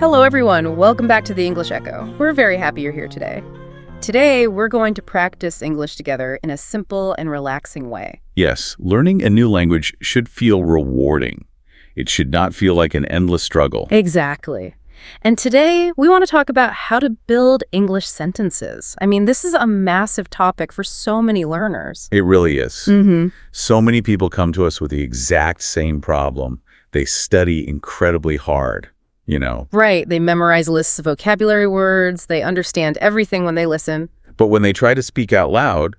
Hello everyone, welcome back to the English Echo. We're very happy you're here today. Today, we're going to practice English together in a simple and relaxing way. Yes, learning a new language should feel rewarding. It should not feel like an endless struggle. Exactly. And today, we want to talk about how to build English sentences. I mean, this is a massive topic for so many learners. It really is. Mm-hmm. So many people come to us with the exact same problem. They study incredibly hard, Right, they memorize lists of vocabulary words, they understand everything when they listen. But when they try to speak out loud,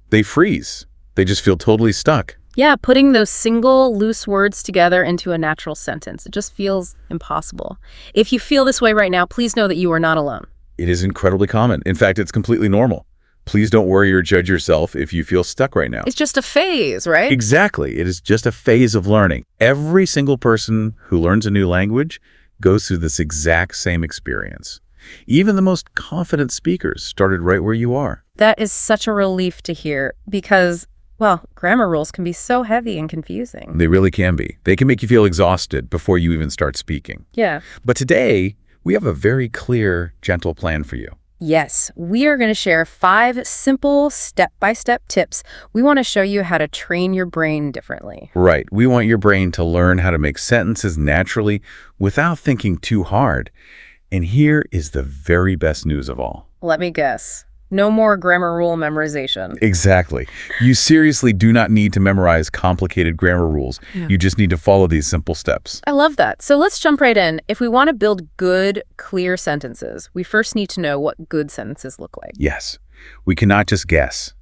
they freeze. They just feel totally stuck. Yeah, putting those single, loose words together into a natural sentence. It just feels impossible. If you feel this way right now, please know that you are not alone. It is incredibly common. In fact, it's completely normal. Please don't worry or judge yourself if you feel stuck right now. It's just a phase, right? Exactly. It is just a phase of learning. Every single person who learns a new language goes through this exact same experience. Even the most confident speakers started right where you are. That is such a relief to hear because, well, grammar rules can be so heavy and confusing. They really can be. They can make you feel exhausted before you even start speaking. Yeah. But today, we have a very clear, gentle plan for you. Yes, we are going to share 5 simple step-by-step tips. We want to show you how to train your brain differently. Right. We want your brain to learn how to make sentences naturally without thinking too hard. And here is the very best news of all. Let me guess. No more grammar rule memorization. Exactly. You seriously do not need to memorize complicated grammar rules. Yeah. You just need to follow these simple steps. I love that. So let's jump right in. If we want to build good, clear sentences, we first need to know what good sentences look like. Yes. We cannot just guess.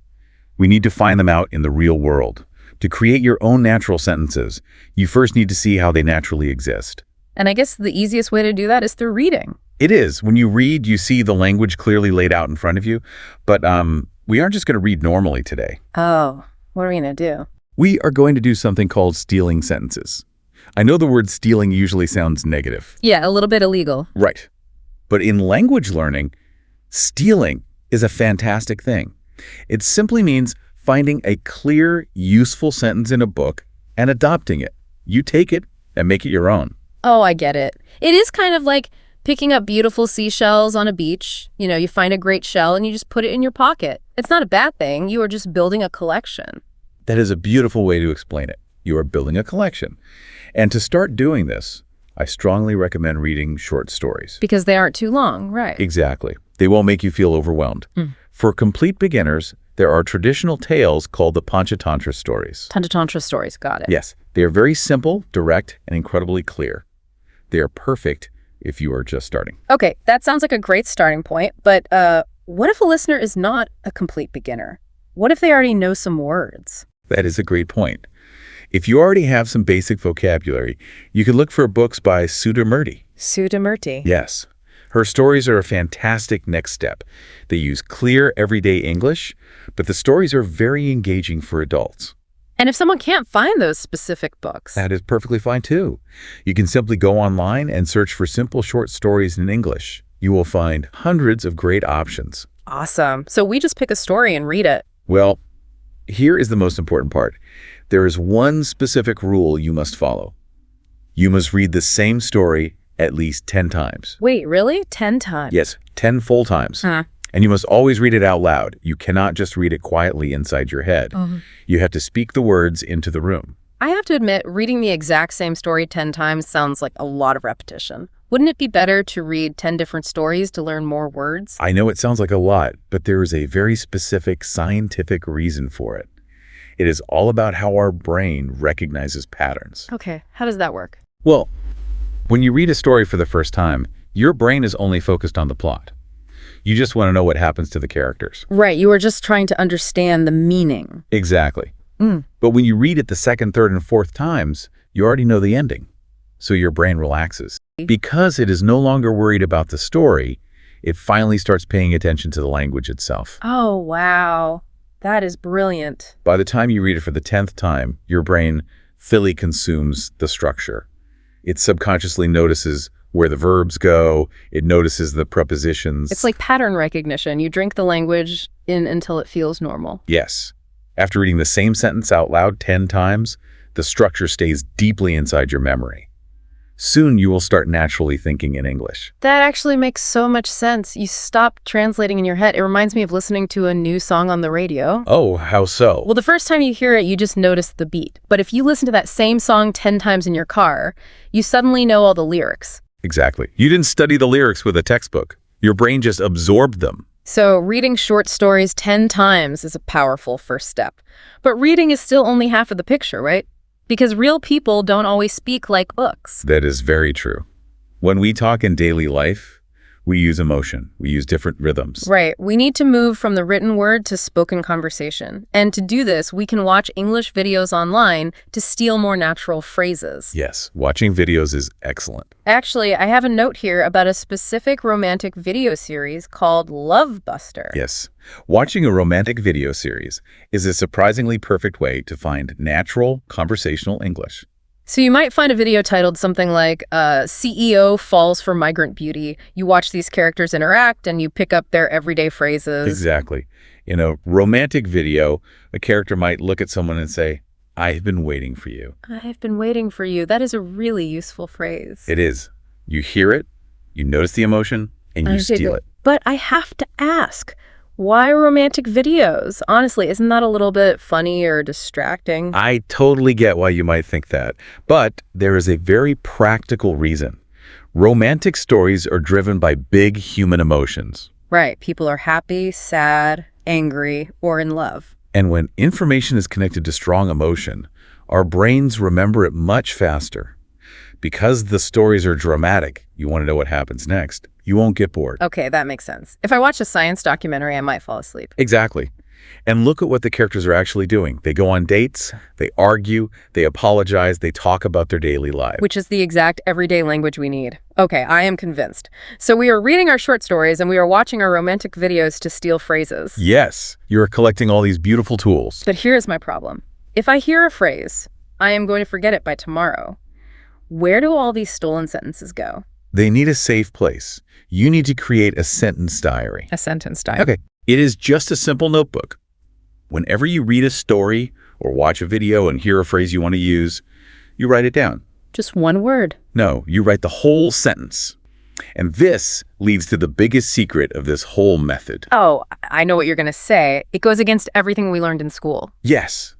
We need to find them out in the real world. To create your own natural sentences, you first need to see how they naturally exist. And I guess the easiest way to do that is through reading. It is. When you read, you see the language clearly laid out in front of you. But we aren't just going to read normally today. Oh, what are we going to do? We are going to do something called stealing sentences. I know the word stealing usually sounds negative. Yeah, a little bit illegal. Right. But in language learning, stealing is a fantastic thing. It simply means finding a clear, useful sentence in a book and adopting it. You take it and make it your own. Oh, I get it. It is kind of like picking up beautiful seashells on a beach. You find a great shell and you just put it in your pocket. It's not a bad thing. You are just building a collection. That is a beautiful way to explain it. You are building a collection. And to start doing this, I strongly recommend reading short stories. Because they aren't too long, right? Exactly. They won't make you feel overwhelmed. For complete beginners, there are traditional tales called the Panchatantra stories. Panchatantra stories, got it. Yes, they are very simple, direct, and incredibly clear. They are perfect if you are just starting. Okay, that sounds like a great starting point, but what if a listener is not a complete beginner? What if they already know some words? That is a great point. If you already have some basic vocabulary, you could look for books by Sudha Murti. Sudha Murti. Yes. Her stories are a fantastic next step. They use clear, everyday English, but the stories are very engaging for adults. And if someone can't find those specific books? That is perfectly fine, too. You can simply go online and search for simple short stories in English. You will find hundreds of great options. Awesome. So we just pick a story and read it. Well, here is the most important part. There is one specific rule you must follow. You must read the same story at least 10 times. Wait, really? 10 times? Yes, 10 full times. And you must always read it out loud. You cannot just read it quietly inside your head. You have to speak the words into the room. I have to admit, reading the exact same story 10 times sounds like a lot of repetition. Wouldn't it be better to read 10 different stories to learn more words? I know it sounds like a lot, but there is a very specific scientific reason for it. It is all about how our brain recognizes patterns. Okay, how does that work? Well, when you read a story for the first time, your brain is only focused on the plot. You just want to know what happens to the characters. Right, you are just trying to understand the meaning. Exactly. But when you read it the second, third, and fourth times, you already know the ending. So your brain relaxes. Because it is no longer worried about the story, it finally starts paying attention to the language itself. Oh, wow. That is brilliant. By the time you read it for the 10th time, your brain fully consumes the structure. It subconsciously notices where the verbs go. It notices the prepositions. It's like pattern recognition. You drink the language in until it feels normal. Yes. After reading the same sentence out loud 10 times, the structure stays deeply inside your memory. Soon you will start naturally thinking in English. That actually makes so much sense. You stop translating in your head. It reminds me of listening to a new song on the radio. Oh, how so? Well, the first time you hear it, you just notice the beat. But if you listen to that same song 10 times in your car, you suddenly know all the lyrics. Exactly. You didn't study the lyrics with a textbook. Your brain just absorbed them. So reading short stories 10 times is a powerful first step. But reading is still only half of the picture, right? Because real people don't always speak like books. That is very true. When we talk in daily life, we use emotion. We use different rhythms. Right. We need to move from the written word to spoken conversation. And to do this, we can watch English videos online to steal more natural phrases. Yes, watching videos is excellent. Actually, I have a note here about a specific romantic video series called Love Buster. Yes, watching a romantic video series is a surprisingly perfect way to find natural conversational English. So you might find a video titled something like, CEO falls for migrant beauty. You watch these characters interact and you pick up their everyday phrases. Exactly. In a romantic video, a character might look at someone and say, "I've been waiting for you." I've been waiting for you. That is a really useful phrase. It is. You hear it, you notice the emotion, and you steal it. But I have to ask, why romantic videos? Honestly, isn't that a little bit funny or distracting? I totally get why you might think that, but there is a very practical reason. Romantic stories are driven by big human emotions. Right. People are happy, sad, angry, or in love. And when information is connected to strong emotion, our brains remember it much faster. Because the stories are dramatic, you want to know what happens next. You won't get bored. Okay, that makes sense. If I watch a science documentary, I might fall asleep. Exactly. And look at what the characters are actually doing. They go on dates, they argue, they apologize, they talk about their daily lives. Which is the exact everyday language we need. Okay, I am convinced. So we are reading our short stories and we are watching our romantic videos to steal phrases. Yes, you're collecting all these beautiful tools. But here's my problem. If I hear a phrase, I am going to forget it by tomorrow. Where do all these stolen sentences go? They need a safe place. You need to create a sentence diary. A sentence diary. Okay. It is just a simple notebook. Whenever you read a story or watch a video and hear a phrase you want to use, you write it down. Just one word. No, you write the whole sentence. And this leads to the biggest secret of this whole method. Oh, I know what you're going to say. It goes against everything we learned in school. Yes.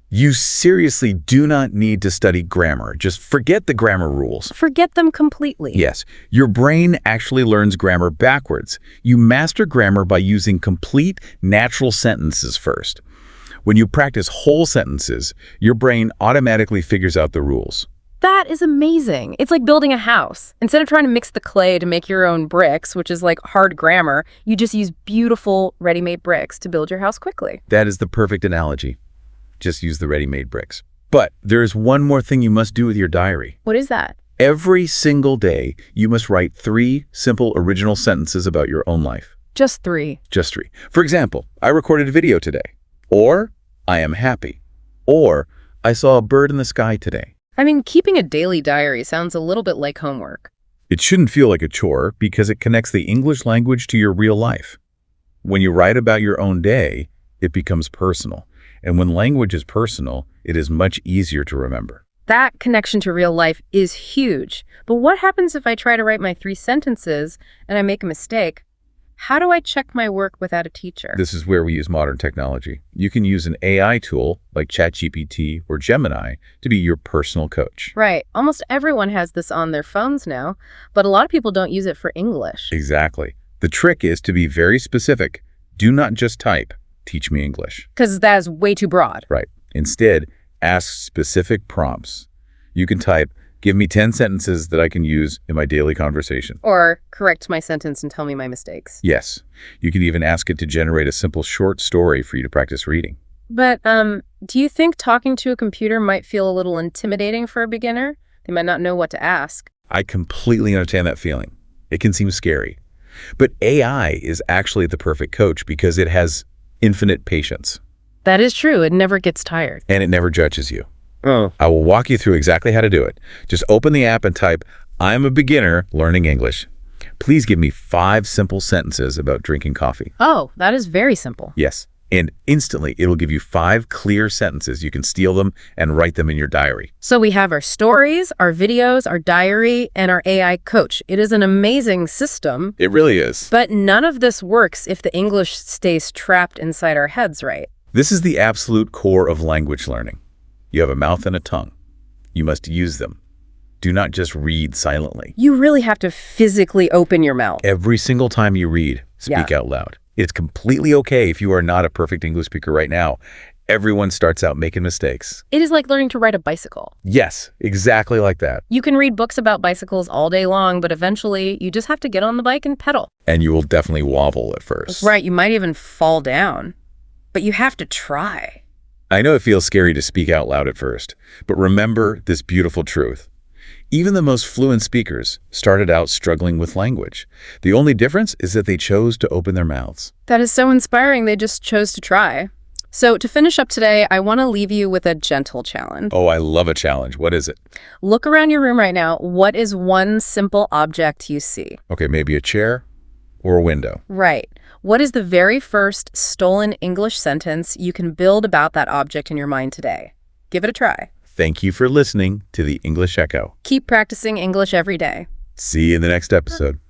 You seriously do not need to study grammar. Just forget the grammar rules. Forget them completely. Yes, your brain actually learns grammar backwards. You master grammar by using complete natural sentences first. When you practice whole sentences, your brain automatically figures out the rules. That is amazing. It's like building a house. Instead of trying to mix the clay to make your own bricks, which is like hard grammar, you just use beautiful ready-made bricks to build your house quickly. That is the perfect analogy. Just use the ready-made bricks. But there is one more thing you must do with your diary. What is that? Every single day, you must write 3 simple original sentences about your own life. Just 3. Just 3. For example, I recorded a video today. Or, I am happy. Or, I saw a bird in the sky today. I mean, keeping a daily diary sounds a little bit like homework. It shouldn't feel like a chore because it connects the English language to your real life. When you write about your own day, it becomes personal. And when language is personal, it is much easier to remember. That connection to real life is huge. But what happens if I try to write my 3 sentences and I make a mistake? How do I check my work without a teacher? This is where we use modern technology. You can use an AI tool like ChatGPT or Gemini to be your personal coach. Right. Almost everyone has this on their phones now, but a lot of people don't use it for English. Exactly. The trick is to be very specific. Do not just type, "Teach me English." Because that is way too broad. Right. Instead, ask specific prompts. You can type, "Give me 10 sentences that I can use in my daily conversation." Or correct my sentence and tell me my mistakes. Yes. You can even ask it to generate a simple short story for you to practice reading. But do you think talking to a computer might feel a little intimidating for a beginner? They might not know what to ask. I completely understand that feeling. It can seem scary. But AI is actually the perfect coach because it has infinite patience. That is true. It never gets tired. And it never judges you. I will walk you through exactly how to do it. Just open the app and type, "I'm a beginner learning English. Please give me 5 simple sentences about drinking coffee." Oh, that is very simple. Yes. And instantly, it'll give you 5 clear sentences. You can steal them and write them in your diary. So we have our stories, our videos, our diary, and our AI coach. It is an amazing system. It really is. But none of this works if the English stays trapped inside our heads, right? This is the absolute core of language learning. You have a mouth and a tongue. You must use them. Do not just read silently. You really have to physically open your mouth. Every single time you read, speak out loud. It's completely okay if you are not a perfect English speaker right now. Everyone starts out making mistakes. It is like learning to ride a bicycle. Yes, exactly like that. You can read books about bicycles all day long, but eventually you just have to get on the bike and pedal. And you will definitely wobble at first. Right, you might even fall down. But you have to try. I know it feels scary to speak out loud at first, but remember this beautiful truth. Even the most fluent speakers started out struggling with language. The only difference is that they chose to open their mouths. That is so inspiring. They just chose to try. So to finish up today, I want to leave you with a gentle challenge. Oh, I love a challenge. What is it? Look around your room right now. What is one simple object you see? Okay, maybe a chair or a window. Right. What is the very first stolen English sentence you can build about that object in your mind today? Give it a try. Thank you for listening to the English Echo. Keep practicing English every day. See you in the next episode.